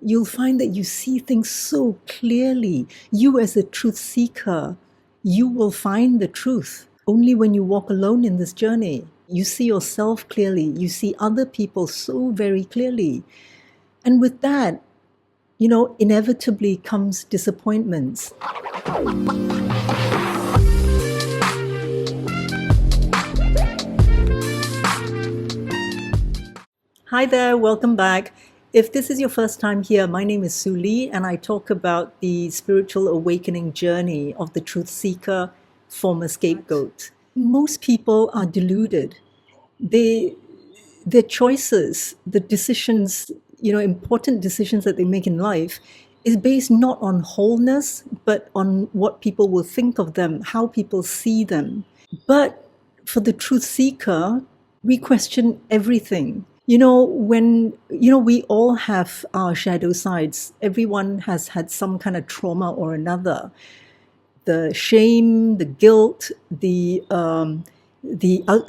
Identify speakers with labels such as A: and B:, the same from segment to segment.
A: you'll find that you see things so clearly. You, as a truth seeker, you will find the truth only when you walk alone in this journey. You see yourself clearly, you see other people so very clearly. And with that, inevitably comes disappointments. Hi there, welcome back. If this is your first time here, my name is Sue Lee, and I talk about the spiritual awakening journey of the truth seeker, former scapegoat. Most people are deluded. Their choices, the decisions, important decisions that they make in life, is based not on wholeness, but on what people will think of them, how people see them. But for the truth seeker, we question everything. We all have our shadow sides. Everyone has had some kind of trauma or another. The shame, the guilt, the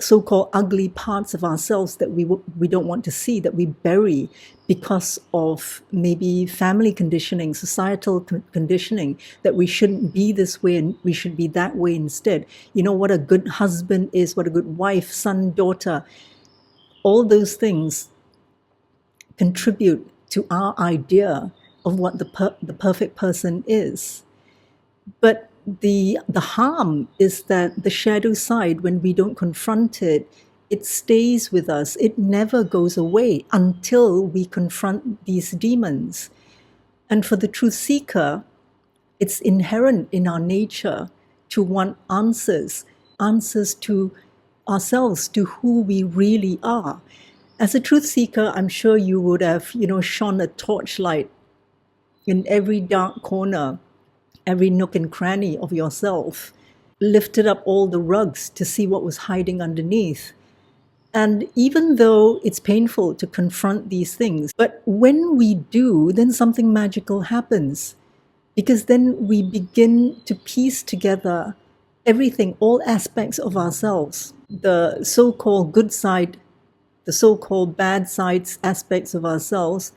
A: so-called ugly parts of ourselves that we don't want to see, that we bury because of maybe family conditioning, societal conditioning, that we shouldn't be this way and we should be that way instead. What a good husband is, what a good wife, son, daughter. All those things contribute to our idea of what the perfect person is. But the harm is that the shadow side, when we don't confront it, it stays with us. It never goes away until we confront these demons. And for the truth seeker, it's inherent in our nature to want answers to ourselves, to who we really are. As a truth seeker, I'm sure you would have, shone a torchlight in every dark corner, every nook and cranny of yourself, lifted up all the rugs to see what was hiding underneath. And even though it's painful to confront these things, but when we do, then something magical happens. Because then we begin to piece together everything, all aspects of ourselves, the so-called good side, the so-called bad sides, aspects of ourselves.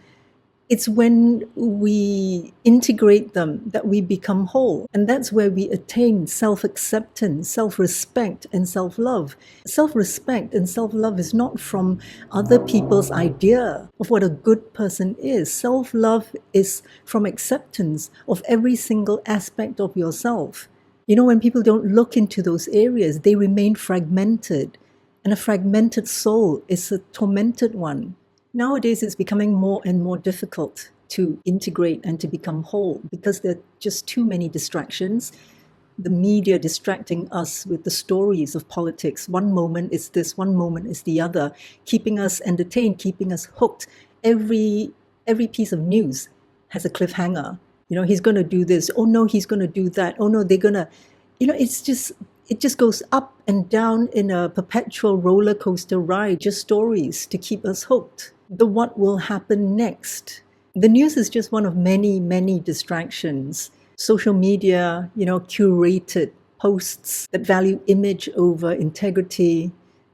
A: It's when we integrate them that we become whole. And that's where we attain self-acceptance, self-respect, and self-love. Self-respect and self-love is not from other people's idea of what a good person is. Self-love is from acceptance of every single aspect of yourself. When people don't look into those areas, they remain fragmented. And a fragmented soul is a tormented one. Nowadays, it's becoming more and more difficult to integrate and to become whole because there are just too many distractions. The media distracting us with the stories of politics. One moment is this, one moment is the other, keeping us entertained, keeping us hooked. Every piece of news has a cliffhanger. He's going to do this. Oh no, he's going to do that. Oh no, they're going to, it just goes up and down in a perpetual roller coaster ride, just stories to keep us hooked. The what will happen next. The news is just one of many, many distractions. Social media, curated posts that value image over integrity,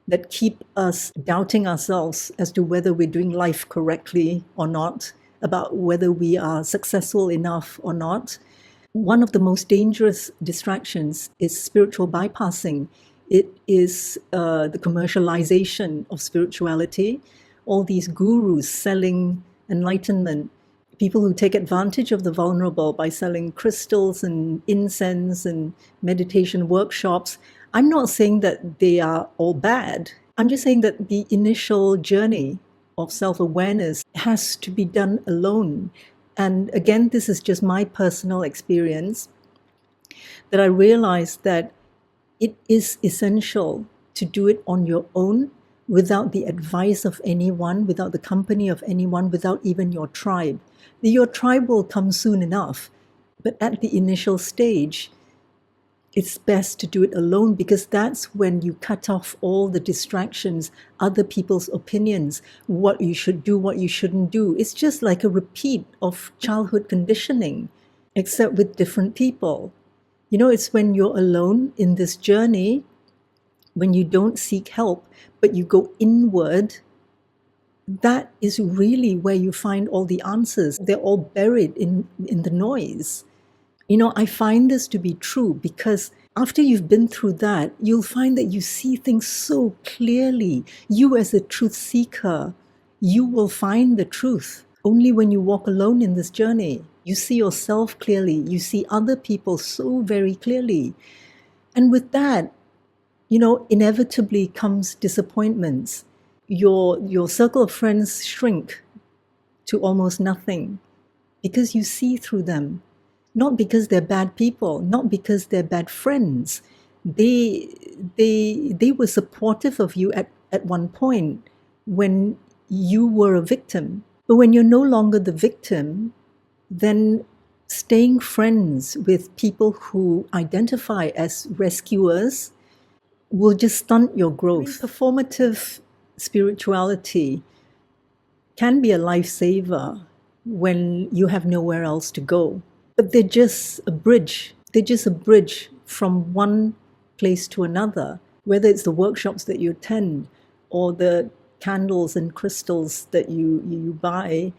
A: that keep us doubting ourselves as to whether we're doing life correctly or not, about whether we are successful enough or not. One of the most dangerous distractions is spiritual bypassing. It is the commercialization of spirituality. All these gurus selling enlightenment, people who take advantage of the vulnerable by selling crystals and incense and meditation workshops. I'm not saying that they are all bad. I'm just saying that the initial journey of self-awareness has to be done alone. And again, this is just my personal experience, that I realized that it is essential to do it on your own, without the advice of anyone, without the company of anyone, without even your tribe. Your tribe will come soon enough, but at the initial stage, it's best to do it alone, because that's when you cut off all the distractions, other people's opinions, what you should do, what you shouldn't do. It's just like a repeat of childhood conditioning, except with different people. It's when you're alone in this journey, when you don't seek help, but you go inward, that is really where you find all the answers. They're all buried in the noise. I find this to be true because after you've been through that, you'll find that you see things so clearly. You, as a truth seeker, you will find the truth only when you walk alone in this journey. You see yourself clearly. You see other people so very clearly. And with that, inevitably comes disappointments. Your circle of friends shrink to almost nothing because you see through them. Not because they're bad people, not because they're bad friends. They were supportive of you at one point when you were a victim. But when you're no longer the victim, then staying friends with people who identify as rescuers will just stunt your growth. Performative spirituality can be a lifesaver when you have nowhere else to go. But they're just a bridge. They're just a bridge from one place to another, whether it's the workshops that you attend or the candles and crystals that you buy.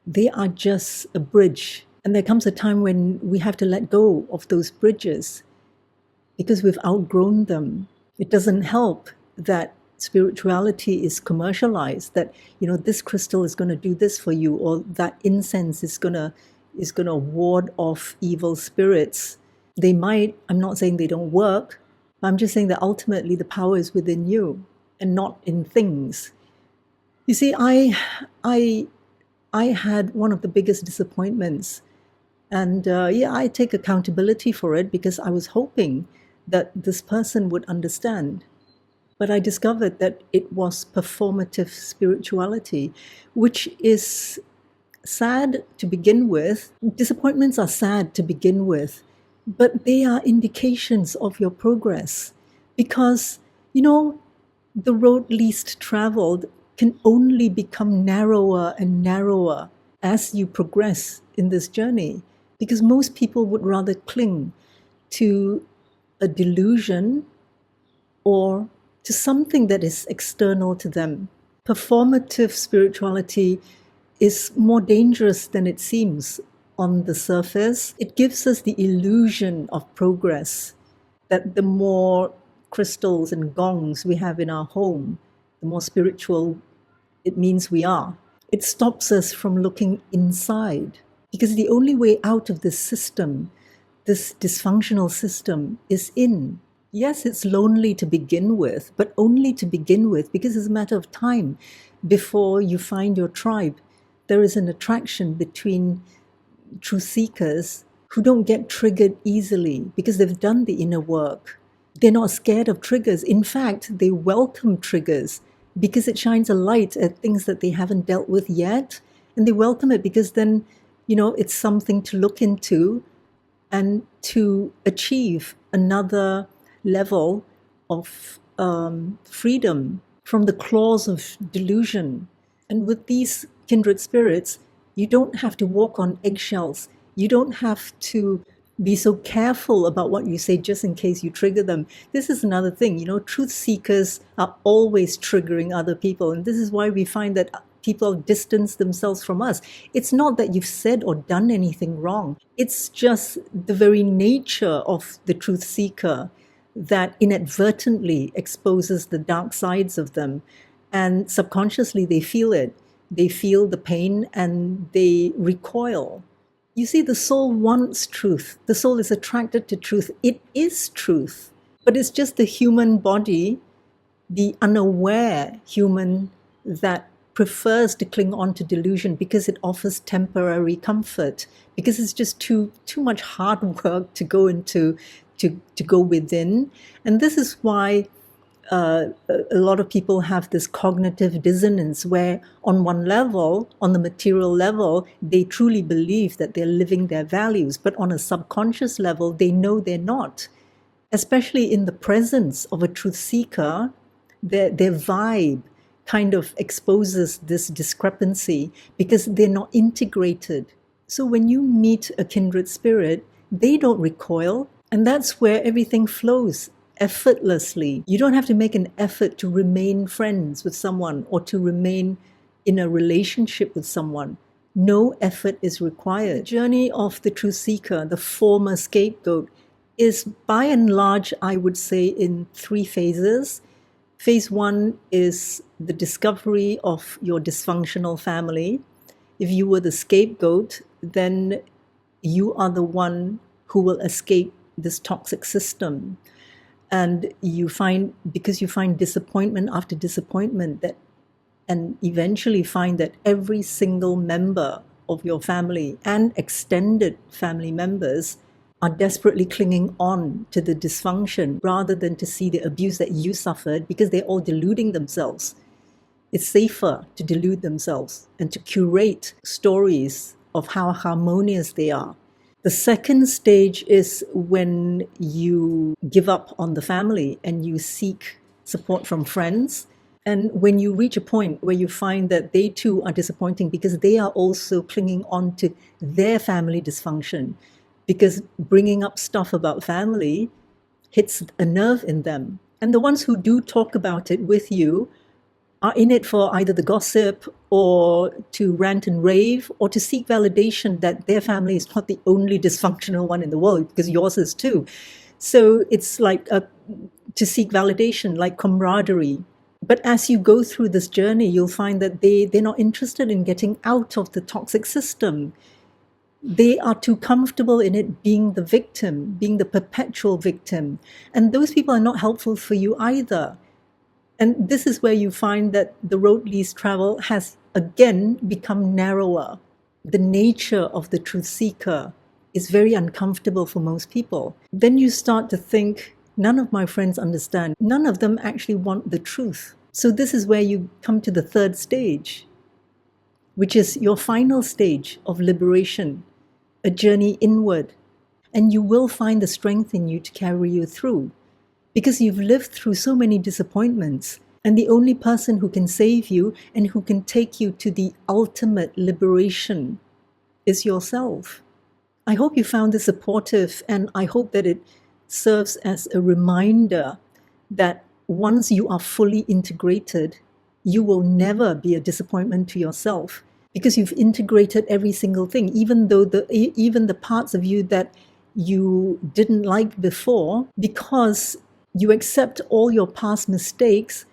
A: They are just a bridge. And there comes a time when we have to let go of those bridges because we've outgrown them. It doesn't help that spirituality is commercialized, that this crystal is going to do this for you, or that incense is going to ward off evil spirits. They might. I'm not saying they don't work. I'm just saying that ultimately the power is within you and not in things. You see, I had one of the biggest disappointments, and I take accountability for it because I was hoping that this person would understand. But I discovered that it was performative spirituality, which is sad to begin with. Disappointments are sad to begin with, but they are indications of your progress because, the road least traveled can only become narrower and narrower as you progress in this journey, because most people would rather cling to a delusion or to something that is external to them. Performative spirituality is more dangerous than it seems on the surface. It gives us the illusion of progress, that the more crystals and gongs we have in our home, the more spiritual it means we are. It stops us from looking inside, because the only way out of this system, this dysfunctional system, is in. Yes, it's lonely to begin with, but only to begin with, because it's a matter of time before you find your tribe. There is an attraction between truth seekers who don't get triggered easily because they've done the inner work. They're not scared of triggers. In fact, they welcome triggers because it shines a light at things that they haven't dealt with yet. And they welcome it because then, it's something to look into and to achieve another level of freedom from the claws of delusion. And with these kindred spirits, you don't have to walk on eggshells. You don't have to be so careful about what you say just in case you trigger them. This is another thing, truth seekers are always triggering other people. And this is why we find that people distance themselves from us. It's not that you've said or done anything wrong. It's just the very nature of the truth seeker that inadvertently exposes the dark sides of them. And subconsciously they feel it. They feel the pain and they recoil. You see, the soul wants truth. The soul is attracted to truth. It is truth. But it's just the human body, the unaware human, that prefers to cling on to delusion because it offers temporary comfort, because it's just too much hard work to go into, to go within. And this is why a lot of people have this cognitive dissonance where on one level, on the material level, they truly believe that they're living their values, but on a subconscious level, they know they're not. Especially in the presence of a truth seeker, their vibe kind of exposes this discrepancy because they're not integrated. So when you meet a kindred spirit, they don't recoil, and that's where everything flows effortlessly. You don't have to make an effort to remain friends with someone or to remain in a relationship with someone. No effort is required. The journey of the truth seeker, the former scapegoat, is by and large, I would say, in 3 phases. Phase 1 is the discovery of your dysfunctional family. If you were the scapegoat, then you are the one who will escape this toxic system. And because you find disappointment after disappointment, and eventually find that every single member of your family and extended family members are desperately clinging on to the dysfunction rather than to see the abuse that you suffered, because they're all deluding themselves. It's safer to delude themselves and to curate stories of how harmonious they are. The second stage is when you give up on the family and you seek support from friends. And when you reach a point where you find that they too are disappointing because they are also clinging on to their family dysfunction, because bringing up stuff about family hits a nerve in them. And the ones who do talk about it with you are in it for either the gossip or to rant and rave or to seek validation that their family is not the only dysfunctional one in the world, because yours is too. So it's like to seek validation, like camaraderie. But as you go through this journey, you'll find that they're not interested in getting out of the toxic system. They are too comfortable in it being the victim, being the perpetual victim. And those people are not helpful for you either. And this is where you find that the road least traveled has again become narrower. The nature of the truth seeker is very uncomfortable for most people. Then you start to think, none of my friends understand. None of them actually want the truth. So this is where you come to the third stage, which is your final stage of liberation, a journey inward. And you will find the strength in you to carry you through, because you've lived through so many disappointments. And the only person who can save you and who can take you to the ultimate liberation is yourself. I hope you found this supportive, and I hope that it serves as a reminder that once you are fully integrated, you will never be a disappointment to yourself, because you've integrated every single thing, even the parts of you that you didn't like before, because you accept all your past mistakes,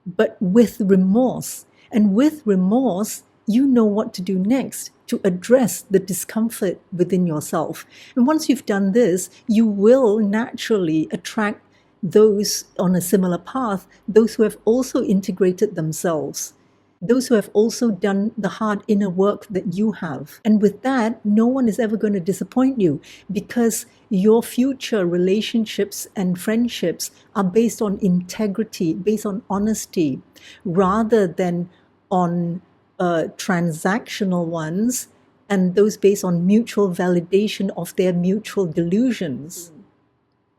A: but with remorse. And with remorse, you know what to do next to address the discomfort within yourself. And once you've done this, you will naturally attract those on a similar path, those who have also integrated themselves, those who have also done the hard inner work that you have. And with that, no one is ever going to disappoint you, because your future relationships and friendships are based on integrity, based on honesty, rather than on transactional ones and those based on mutual validation of their mutual delusions.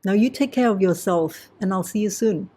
A: Now you take care of yourself, and I'll see you soon.